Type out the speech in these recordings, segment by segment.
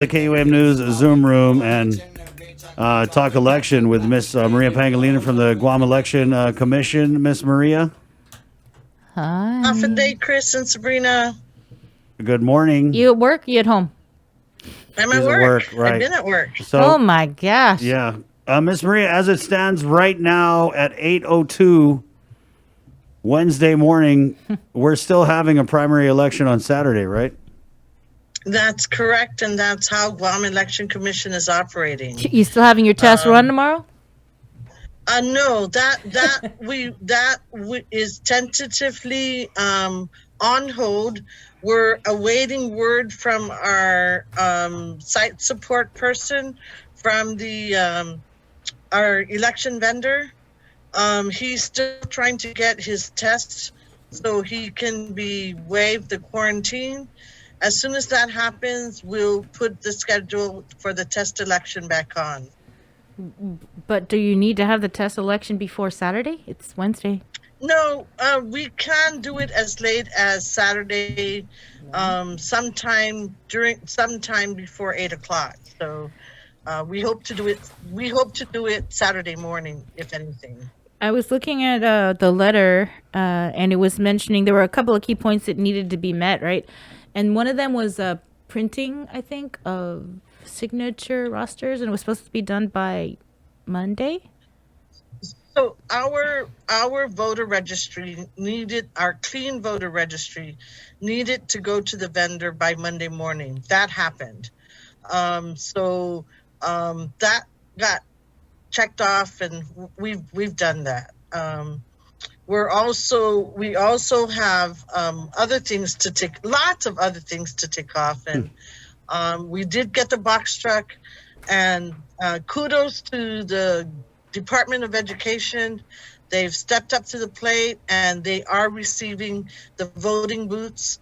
The KUM News Zoom room and talk election with Miss Maria Pangelinan from the Guam Election Commission. Miss Maria, Hi. Half a day, Chris and Sabrina. good morning. You at work? You at home? I'm She's at at work. work, right. I've been at work. So, Oh my gosh. yeah, Miss Maria, as it stands right now at 8:02 Wednesday morning, we're still having a primary election on Saturday, right? That's correct, and that's how Guam Election Commission is operating. You still having your test run tomorrow? No, that is tentatively on hold. We're awaiting word from our site support person from the our election vendor. He's still trying to get his tests so he can be waived the quarantine. As soon as that happens, we'll put the schedule for the test election back on. But do you need to have the test election before Saturday? It's Wednesday. No, we can do it as late as Saturday, sometime before 8:00. So we hope to do it. We hope to do it Saturday morning, if anything. I was looking at the letter, and it was mentioning there were a couple of key points that needed to be met, right? And one of them was printing, I think, of signature rosters, and it was supposed to be done by Monday. So our voter registry our clean voter registry needed to go to the vendor by Monday morning. That happened. So that got checked off, and we've done that. We also have other things to tick, lots of other things to tick off, and we did get the box truck, and kudos to the Department of Education. They've stepped up to the plate, and they are receiving the voting booths.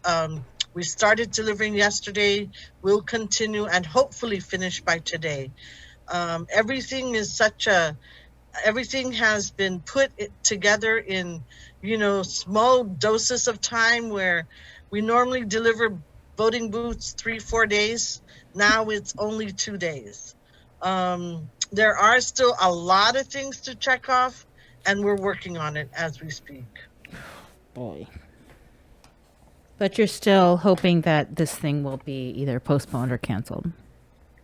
We started delivering yesterday. We'll continue and hopefully finish by today. Everything has been put together in, small doses of time, where we normally deliver voting booths 3-4 days. Now it's only 2 days. There are still a lot of things to check off, and we're working on it as we speak. Boy. But you're still hoping that this thing will be either postponed or canceled.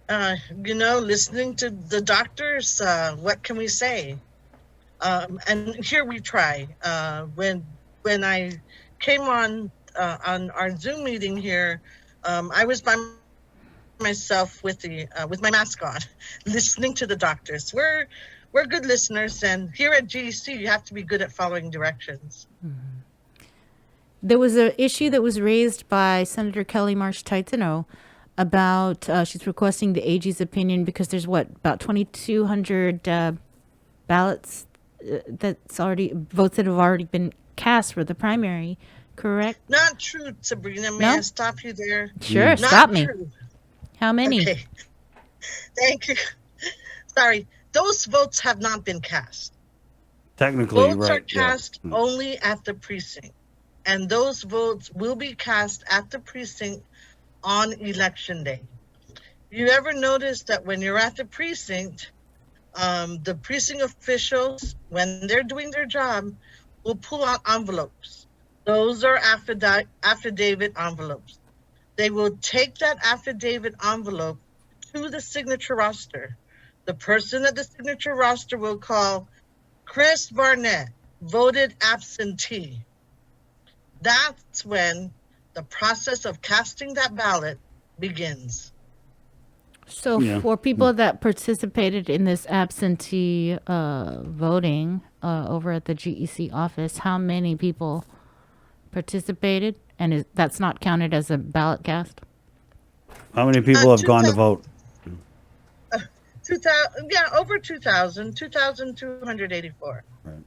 Listening to the doctors, what can we say? And here we try. When I came on our Zoom meeting here, I was by myself with my mask on, listening to the doctors. We're good listeners, and here at GEC, you have to be good at following directions. Mm-hmm. There was an issue that was raised by Senator Kelly Marsh Titano about she's requesting the AG's opinion because there's about 2,200 ballots votes that have already been cast for the primary, correct? Not true, Sabrina. May I stop you there? Sure, Not stop me. true. How many? Okay. Thank you. Sorry, those votes have not been cast. Technically, votes right. are cast only at the precinct, and those votes will be cast at the precinct on election day. You ever notice that when you're at the precinct officials, when they're doing their job, will pull out envelopes. Those are affidavit envelopes. They will take that affidavit envelope to the signature roster. The person at the signature roster will call Chris Barnett, voted absentee. That's when the process of casting that ballot begins. So for people that participated in this absentee voting over at the GEC office, how many people participated? And that's not counted as a ballot cast? How many people have gone to vote? 2,000, over 2,000, 2,284. Right.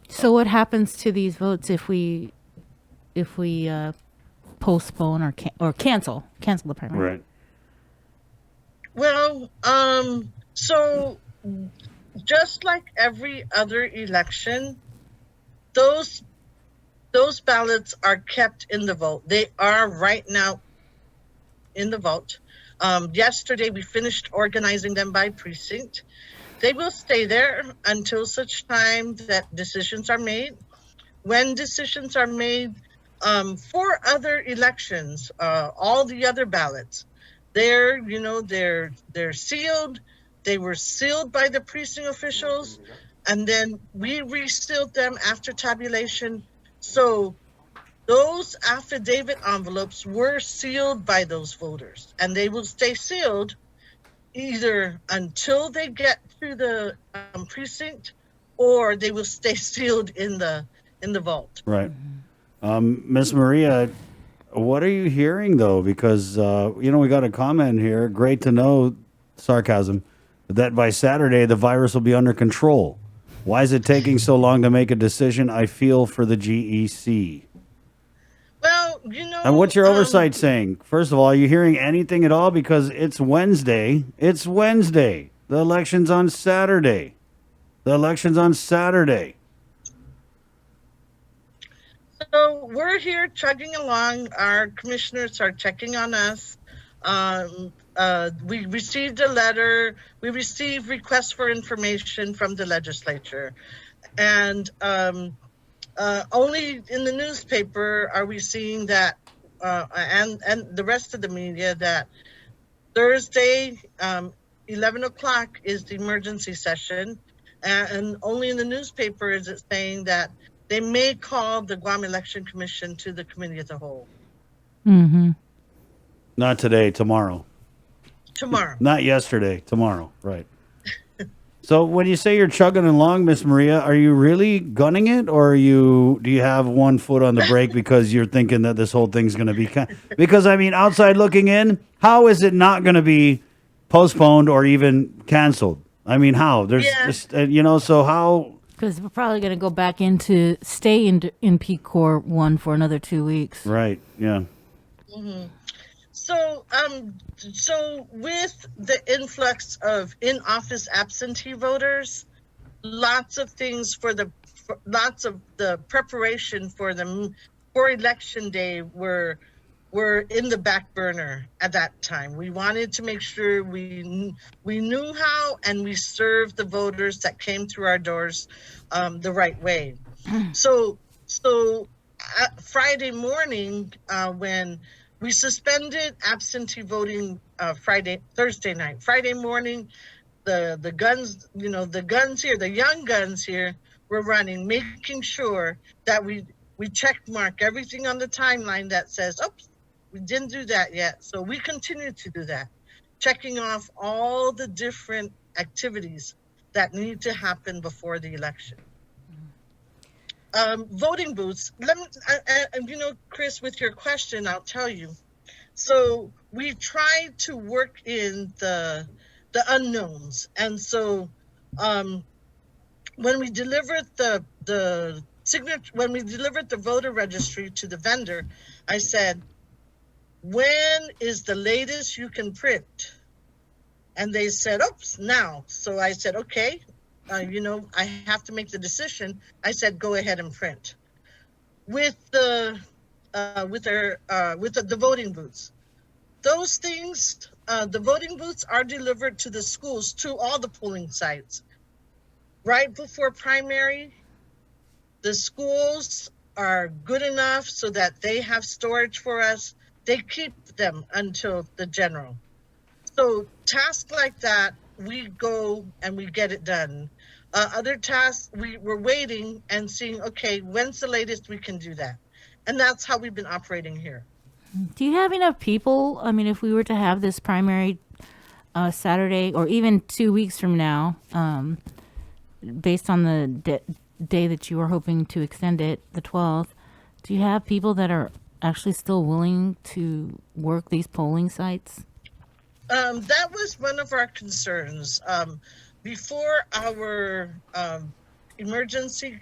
So what happens to these votes if we postpone or cancel the primary? Right. Well, so just like every other election, those ballots are kept in the vote. They are right now in the vault. Yesterday, we finished organizing them by precinct. They will stay there until such time that decisions are made. When decisions are made for other elections, all the other ballots, they're sealed. They were sealed by the precinct officials, and then we resealed them after tabulation. So those affidavit envelopes were sealed by those voters, and they will stay sealed either until they get to the precinct, or they will stay sealed in the vault. Right. Miss Maria, what are you hearing though? Because we got a comment here. Great to know, sarcasm, that by Saturday the virus will be under control. Why is it taking so long to make a decision? I feel for the GEC. Well, And what's your oversight saying? First of all, are you hearing anything at all? Because it's Wednesday. It's Wednesday. The election's on Saturday. So we're here chugging along. Our commissioners are checking on us. We received a letter. We received requests for information from the legislature. And only in the newspaper are we seeing that, and the rest of the media, that Thursday, 11 o'clock is the emergency session. And only in the newspaper is it saying that they may call the Guam Election Commission to the committee as a whole. Mm-hmm. Not today, tomorrow. Tomorrow. Not yesterday, tomorrow. Right. So when you say you're chugging along, Miss Maria, are you really gunning it, or do you have one foot on the brake because you're thinking that this whole thing's going to be because I mean, outside looking in, how is it not going to be postponed or even canceled? I mean, how? There's just so how? Because we're probably going to go back into stay in P Corps 1 for another 2 weeks. Right. Yeah. Mm-hmm. So with the influx of in-office absentee voters, lots of the preparation for election day were in the back burner at that time. We wanted to make sure we knew how, and we served the voters that came through our doors the right way. So Friday morning, when we suspended absentee voting Thursday night. Friday morning, the guns, the young guns here were running, making sure that we check mark everything on the timeline that says, oops, we didn't do that yet. So we continue to do that, checking off all the different activities that need to happen before the election. Voting booths. Chris, with your question, I'll tell you. So we tried to work in the unknowns, and so when we delivered the signature, when we delivered the voter registry to the vendor, I said, "When is the latest you can print?" And they said, "Oops, now." So I said, "Okay." I have to make the decision. I said, go ahead and print. With the voting booths, those things, the voting booths are delivered to the schools, to all the polling sites. Right before primary, the schools are good enough so that they have storage for us. They keep them until the general. So tasks like that, we go and we get it done. Other tasks, we're waiting and seeing, okay, when's the latest we can do that? And that's how we've been operating here. Do you have enough people? I mean, if we were to have this primary Saturday or even 2 weeks from now, based on the day that you were hoping to extend it, the 12th, do you have people that are actually still willing to work these polling sites? That was one of our concerns. Before our emergency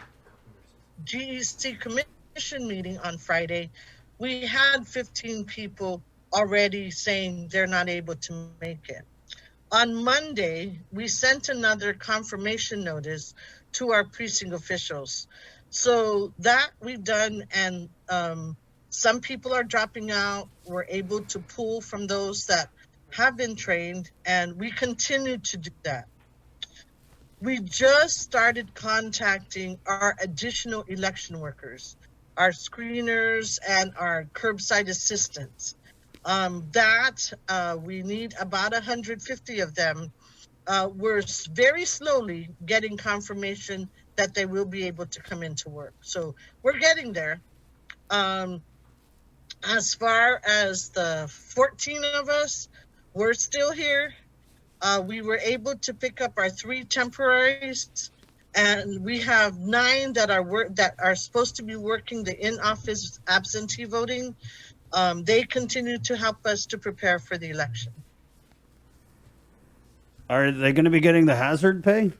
GEC commission meeting on Friday, we had 15 people already saying they're not able to make it. On Monday, we sent another confirmation notice to our precinct officials. So that we've done, and Some people are dropping out. We're able to pull from those that have been trained, and we continue to do that. We just started contacting our additional election workers, our screeners, and our curbside assistants. We need about 150 of them. We're very slowly getting confirmation that they will be able to come into work. So we're getting there. As far as the 14 of us, we're still here. We were able to pick up our 3 temporaries, and we have 9 that are supposed to be working the in-office absentee voting. They continue to help us to prepare for the election. Are they going to be getting the hazard pay?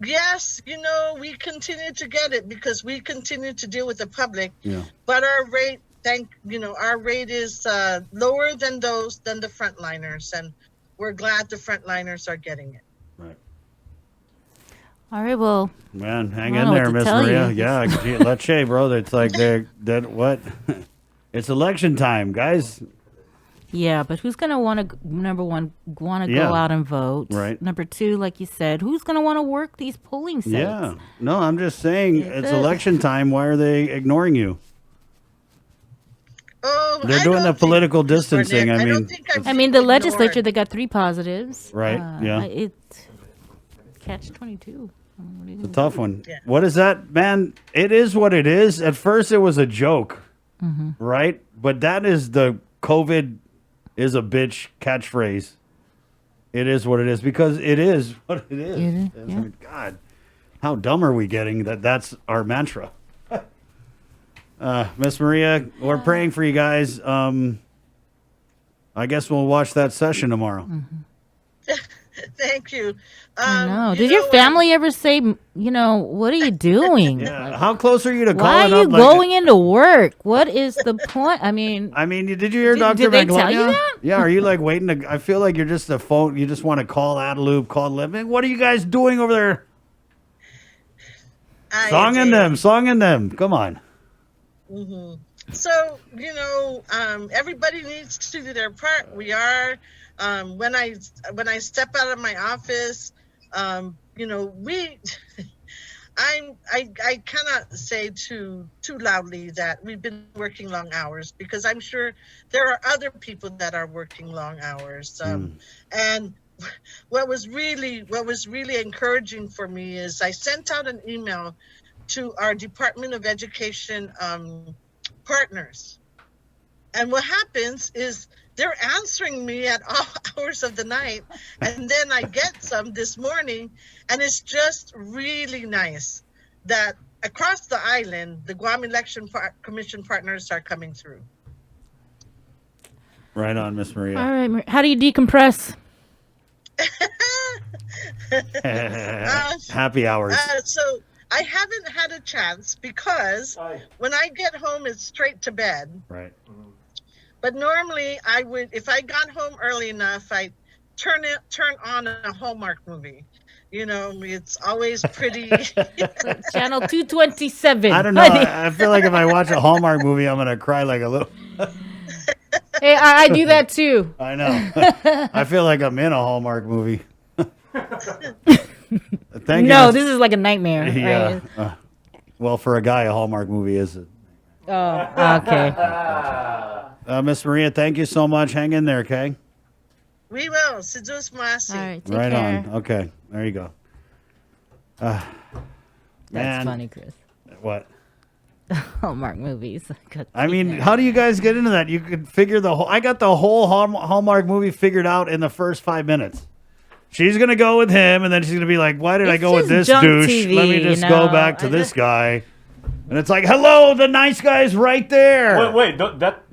Yes, we continue to get it because we continue to deal with the public. Yeah. But our rate, our rate is lower than the frontliners, and we're glad the frontliners are getting it. Right. All right, well. Man, hang I in don't know there, what to Miss tell Maria. you. Yeah, gee, let's say, bro. It's like what? It's election time, guys. Yeah, but who's going to want to, number one, go Yeah. out and vote? Right. Number 2, like you said, who's going to want to work these polling sites? Yeah. No, I'm just saying it's election time. Why are they ignoring you? Oh, They're I doing don't the think- political distancing. Barnett, I don't mean, think I'm I mean, the being legislature, ignored. they got 3 positives. Right, yeah. It's catch-22. It's a tough one. Yeah. What is that, man? It is what it is. At first, it was a joke, right? But that is the COVID is a bitch catchphrase. It is what it is because it is what it is. It is, I yeah. mean, God, how dumb are we getting that that's our mantra? Miss Maria, we're praying for you guys. I guess we'll watch that session tomorrow. Thank you. I know. You Did know your what? family ever say, what are you doing? Yeah. How close are you to Why calling are you up? going into work? What is the point? I mean, Did you hear Dr. did they tell you Maglonia? that? Yeah, are you like waiting to? I feel like you're just a phone. You just want to call out a loop, call Living. What are you guys doing over there? Song in them. Come on. So, everybody needs to do their part. We are. When I step out of my office, we. I cannot say too loudly that we've been working long hours because I'm sure there are other people that are working long hours. And what was really encouraging for me is I sent out an email to our Department of Education partners. And what happens is they're answering me at all hours of the night. And then I get some this morning, and it's just really nice that across the island, the Guam Election Commission partners are coming through. Right on, Miss Maria. all right, how do you decompress? Happy hours. So I haven't had a chance because when I get home, it's straight to bed. Right. But normally I would, if I got home early enough, I'd turn on a Hallmark movie. It's always pretty. Channel 227. I don't know. I feel like if I watch a Hallmark movie, I'm gonna cry like a little. Hey, I do that too. I know. I feel like I'm in a Hallmark movie. Thank No, you. this is like a nightmare. Yeah. Right? Well, for a guy, a Hallmark movie is. Oh, okay. Miss Maria, thank you so much. Hang in there, okay? We will. Sedus Masi. All right, take Right care. on. Okay, there you go. That's Man. funny, Chris. What? Hallmark movies. I mean, how do you guys get into that? You could figure the whole. I got the whole Hallmark movie figured out in the first 5 minutes. She's gonna go with him, and then she's gonna be like, "Why did I It's go with just this junk douche? TV, Let me just you go know? back to I this just- guy." And it's like, "Hello, the nice guy's right there." Wait, that's what